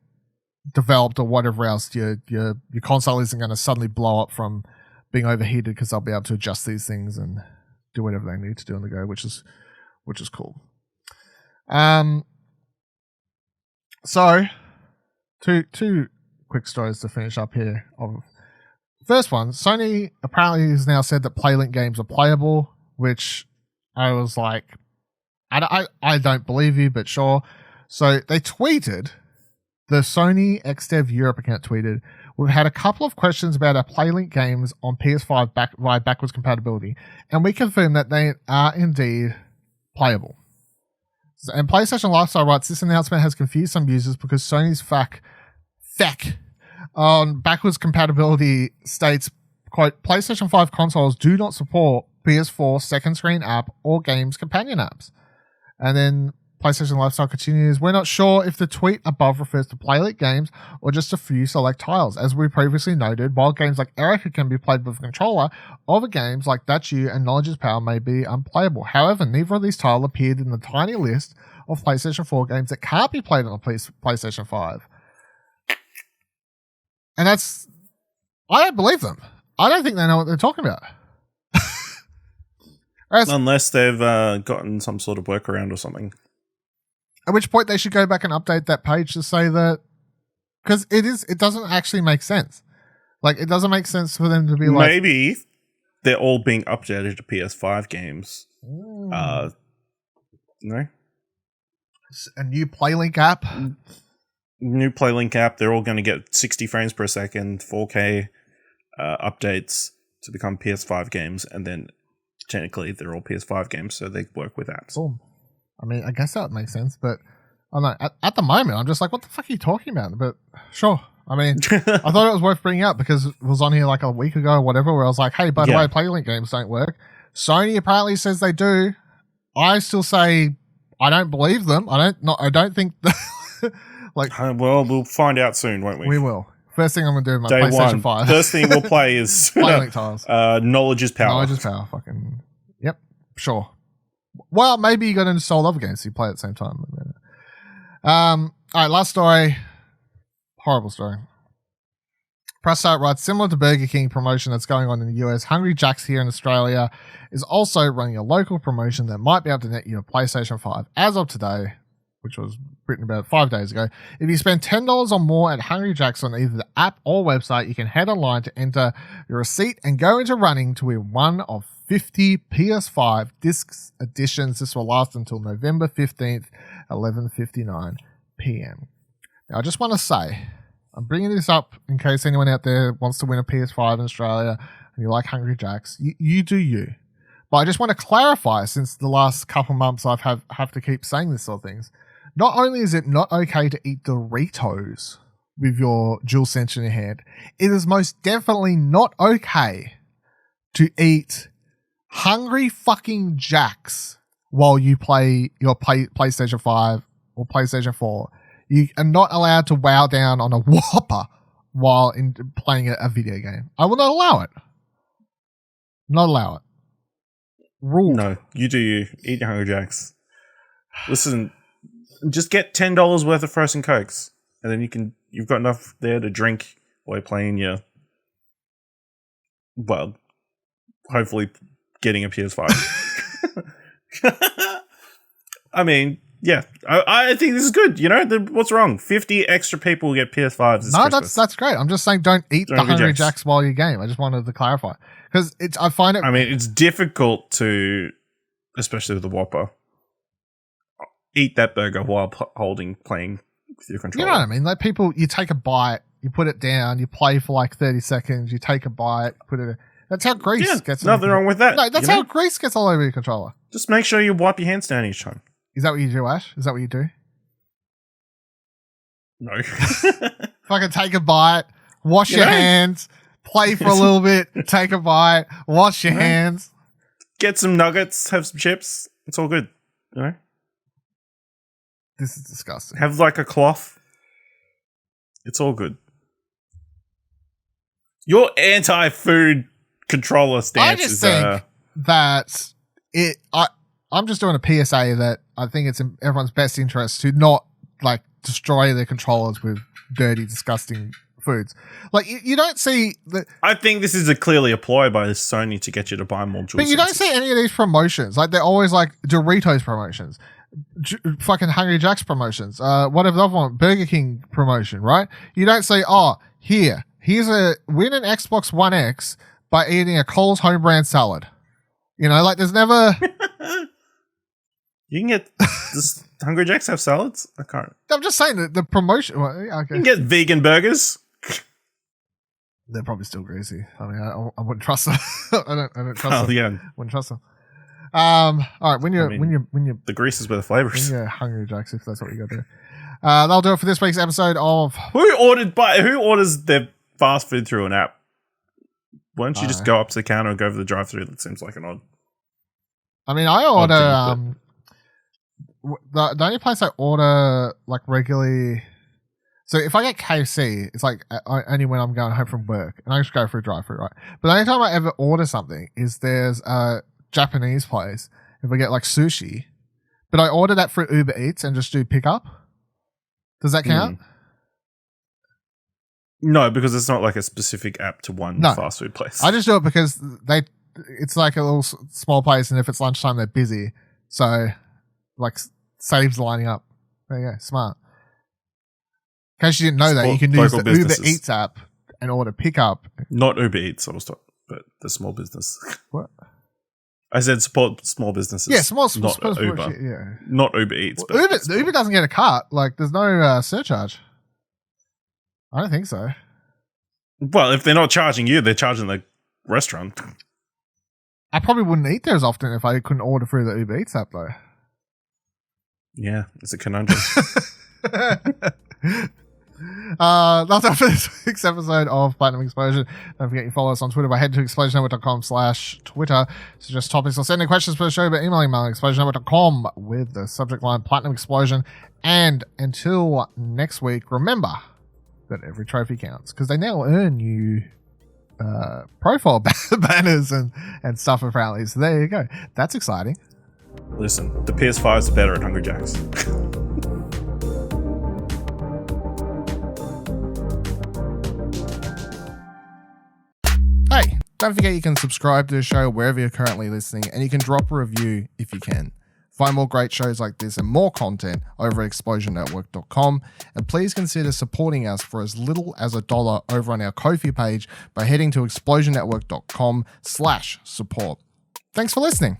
developed or whatever else, your console isn't going to suddenly blow up from being overheated, because they'll be able to adjust these things and do whatever they need to do on the go, which is cool. So two quick stories to finish up here. First one, Sony apparently has now said that PlayLink games are playable, which I was like, I don't believe you, but sure. So they tweeted, the Sony XDev Europe account tweeted, we've had a couple of questions about our PlayLink games on PS5 via backwards compatibility, and we confirm that they are indeed playable. And PlayStation Lifestyle writes, this announcement has confused some users because Sony's FAQ on backwards compatibility states, quote, PlayStation 5 consoles do not support PS4 second screen app or games companion apps. And then PlayStation Lifestyle continues, we're not sure if the tweet above refers to PlayLink games or just a few select titles. As we previously noted, while games like Erica can be played with a controller, other games like That's You and Knowledge's Power may be unplayable. However, neither of these titles appeared in the tiny list of PlayStation 4 games that can't be played on a PlayStation 5. And I don't believe them. I don't think they know what they're talking about. Unless they've gotten some sort of workaround or something. At which point they should go back and update that page to say that, because it doesn't actually make sense. Like, it doesn't make sense for them to be like, maybe they're all being updated to PS5 games. No, a new PlayLink app. New PlayLink app. They're all going to get 60 frames per second, 4K updates to become PS5 games, and then technically they're all PS5 games, so they work with apps. Cool. I mean, I guess that makes sense, but I don't know. At the moment, I'm just like, what the fuck are you talking about? But sure. I mean, I thought it was worth bringing up because it was on here like a week ago or whatever, where I was like, hey, by the way, PlayLink games don't work. Sony apparently says they do. I still say I don't believe them. I don't think like. Well, we'll find out soon, won't we? We will. First thing I'm gonna do with my Day PlayStation 5. First thing we'll play is PlayLink tiles. Knowledge is power. Knowledge is power. Fucking yep. Sure. Well, maybe you got to install other games so you play at the same time. All right, last story. Horrible story. Press start writes, similar to Burger King promotion that's going on in the US, Hungry Jack's here in Australia is also running a local promotion that might be able to net you a PlayStation 5 as of today, which was written about 5 days ago. If you spend $10 or more at Hungry Jack's on either the app or website, you can head online to enter your receipt and go into running to win one of 50 PS5 discs editions. This will last until November 15th, 11:59 p.m. Now, I just want to say, I'm bringing this up in case anyone out there wants to win a PS5 in Australia and you like Hungry Jack's. You do you. But I just want to clarify, since the last couple months I've have to keep saying this sort of things. Not only is it not okay to eat Doritos with your DualSense in your hand, it is most definitely not okay to eat Hungry fucking Jacks while you play your PlayStation 5 or PlayStation 4. You are not allowed to wow down on a Whopper while playing a video game. I will not allow it. Not allow it. Rule. No, you do you. Eat your Hungry Jacks. Listen, just get $10 worth of frozen Cokes, and then you've got enough there to drink while you're playing your, well, hopefully getting a PS5. I mean, yeah, I think this is good. You know, what's wrong? 50 extra people get PS5s this Christmas. That's great. I'm just saying, don't eat the Hungry Jacks while you game. I just wanted to clarify because I find it. I mean, it's difficult to, especially with the Whopper, eat that burger while playing with your controller. You know what I mean? Like people, you take a bite, you put it down, you play for like 30 seconds, you take a bite, put it. That's how grease gets. Nothing wrong with that. No, that's how grease gets all over your controller. Just make sure you wipe your hands down each time. Is that what you do, Ash? Is that what you do? No. Fucking take a bite, wash your hands, play for a little bit, take a bite, wash your hands. Get some nuggets, have some chips. It's all good. You know? This is disgusting. Have like a cloth. It's all good. Your anti-food controller stance I just think that I'm just doing a PSA that I think it's in everyone's best interest to not like destroy their controllers with dirty, disgusting foods. Like you don't see that. I think this is clearly a ploy by Sony to get you to buy more DualSenses. But you don't see any of these promotions. Like they're always like Doritos promotions, fucking Hungry Jack's promotions, whatever the other one, Burger King promotion, right? You don't say, oh, here's a win an Xbox One X by eating a Coles home brand salad. You know, like there's never. You can get does Hungry Jacks have salads? I can't. I'm just saying that the promotion. Well, okay. You can get vegan burgers. They're probably still greasy. I mean, I wouldn't trust them. I don't trust them. Yeah. Wouldn't trust them. All right, when you the grease is where the flavor is. When you're Hungry Jacks, if that's what you got to do. That'll do it for this week's episode of. Who orders their fast food through an app? Why don't you just go up to the counter and go over the drive-through? That seems like an odd. I mean, I order. The only place I order like regularly. So if I get KFC, it's like only when I'm going home from work, and I just go for a drive-through, right? But the only time I ever order something is there's a Japanese place. If I get like sushi, but I order that for Uber Eats and just do pickup. Does that count? No, because it's not like a specific app to one fast food place. I just do it because it's like a little small place, and if it's lunchtime, they're busy. So, like, saves lining up. There you go. Smart. In case you didn't know that, you can use the Uber Eats app and order pickup. Not Uber Eats, I was talking, but the small business. What? I said support small businesses. Yeah, small Uber. Yeah. Not Uber Eats. Well, Uber doesn't get a cut. Like, there's no surcharge. I don't think so. Well, if they're not charging you, they're charging the restaurant. I probably wouldn't eat there as often if I couldn't order through the Uber Eats app, though. Yeah, it's a conundrum. That's all for this week's episode of Platinum Explosion. Don't forget you follow us on Twitter by heading to explosionnetwork.com/Twitter. Suggest topics or send in questions for the show by emailing explosionnetwork.com with the subject line Platinum Explosion. And until next week, remember that every trophy counts, because they now earn you profile banners and stuff apparently. So there you go. That's exciting. Listen, the PS5 is better at Hungry Jack's. Hey, don't forget you can subscribe to the show wherever you're currently listening, and you can drop a review if you can. Find more great shows like this and more content over at explosionnetwork.com, and please consider supporting us for as little as $1 over on our Ko-fi page by heading to explosionnetwork.com/support. Thanks for listening.